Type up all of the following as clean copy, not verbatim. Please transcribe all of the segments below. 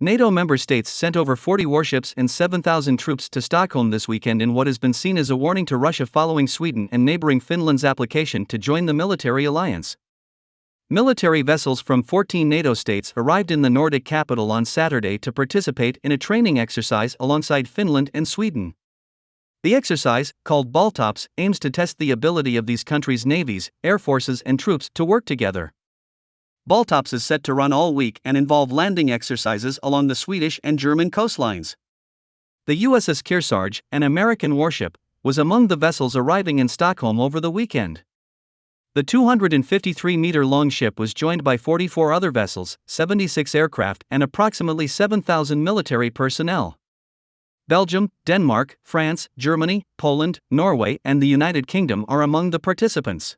NATO member states sent over 40 warships and 7,000 troops to Stockholm this weekend in what has been seen as a warning to Russia following Sweden and neighboring Finland's application to join the military alliance. Military vessels from 14 NATO states arrived in the Nordic capital on Saturday to participate in a training exercise alongside Finland and Sweden. The exercise, called Baltops, aims to test the ability of these countries' navies, air forces, and troops to work together. Baltops is set to run all week and involve landing exercises along the Swedish and German coastlines. The USS Kearsarge, an American warship, was among the vessels arriving in Stockholm over the weekend. The 253-meter-long ship was joined by 44 other vessels, 76 aircraft, and approximately 7,000 military personnel. Belgium, Denmark, France, Germany, Poland, Norway, and the United Kingdom are among the participants.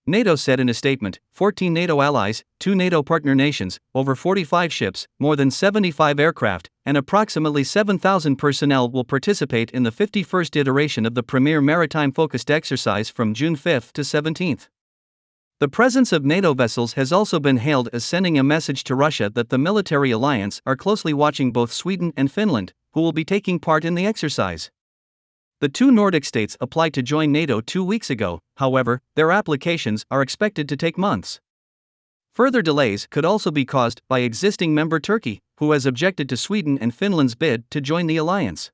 NATO said in a statement, 14 NATO allies, 2 NATO partner nations, over 45 ships, more than 75 aircraft, and approximately 7,000 personnel will participate in the 51st iteration of the premier maritime-focused exercise from June 5 to 17. The presence of NATO vessels has also been hailed as sending a message to Russia that the military alliance are closely watching both Sweden and Finland, who will be taking part in the exercise. The 2 Nordic states applied to join NATO 2 weeks ago, however, their applications are expected to take months. Further delays could also be caused by existing member Turkey, who has objected to Sweden and Finland's bid to join the alliance.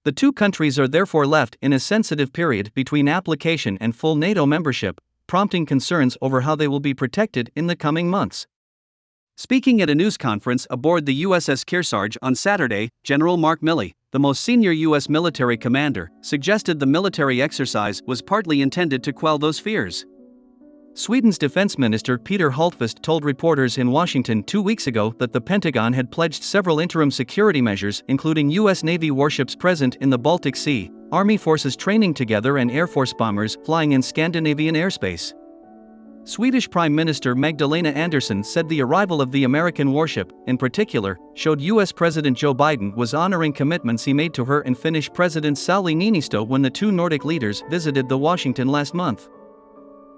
The 2 countries are therefore left in a sensitive period between application and full NATO membership, prompting concerns over how they will be protected in the coming months. Speaking at a news conference aboard the USS Kearsarge on Saturday, General Mark Milley, the most senior U.S. military commander, suggested the military exercise was partly intended to quell those fears. Sweden's defense minister Peter Hultqvist told reporters in Washington 2 weeks ago that the Pentagon had pledged several interim security measures, including U.S. Navy warships present in the Baltic Sea, Army forces training together, and Air Force bombers flying in Scandinavian airspace. Swedish Prime Minister Magdalena Andersson said the arrival of the American warship, in particular, showed U.S. President Joe Biden was honoring commitments he made to her and Finnish President Sauli Niinistö when the 2 Nordic leaders visited the Washington last month.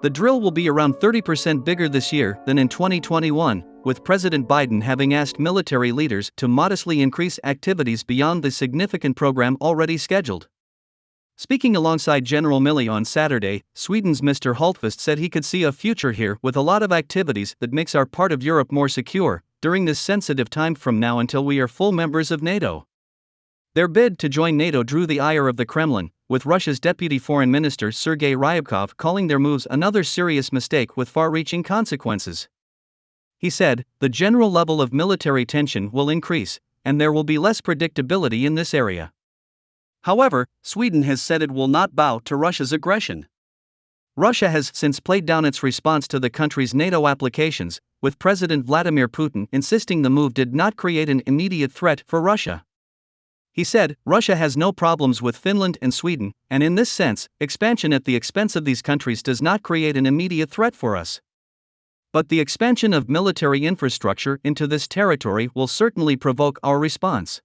The drill will be around 30% bigger this year than in 2021, with President Biden having asked military leaders to modestly increase activities beyond the significant program already scheduled. Speaking alongside General Milley on Saturday, Sweden's Mr. Hultqvist said he could see a future here with a lot of activities that makes our part of Europe more secure during this sensitive time from now until we are full members of NATO. Their bid to join NATO drew the ire of the Kremlin, with Russia's Deputy Foreign Minister Sergei Ryabkov calling their moves another serious mistake with far-reaching consequences. He said, "The general level of military tension will increase, and there will be less predictability in this area." However, Sweden has said it will not bow to Russia's aggression. Russia has since played down its response to the country's NATO applications, with President Vladimir Putin insisting the move did not create an immediate threat for Russia. He said, "Russia has no problems with Finland and Sweden, and in this sense, expansion at the expense of these countries does not create an immediate threat for us. But the expansion of military infrastructure into this territory will certainly provoke our response."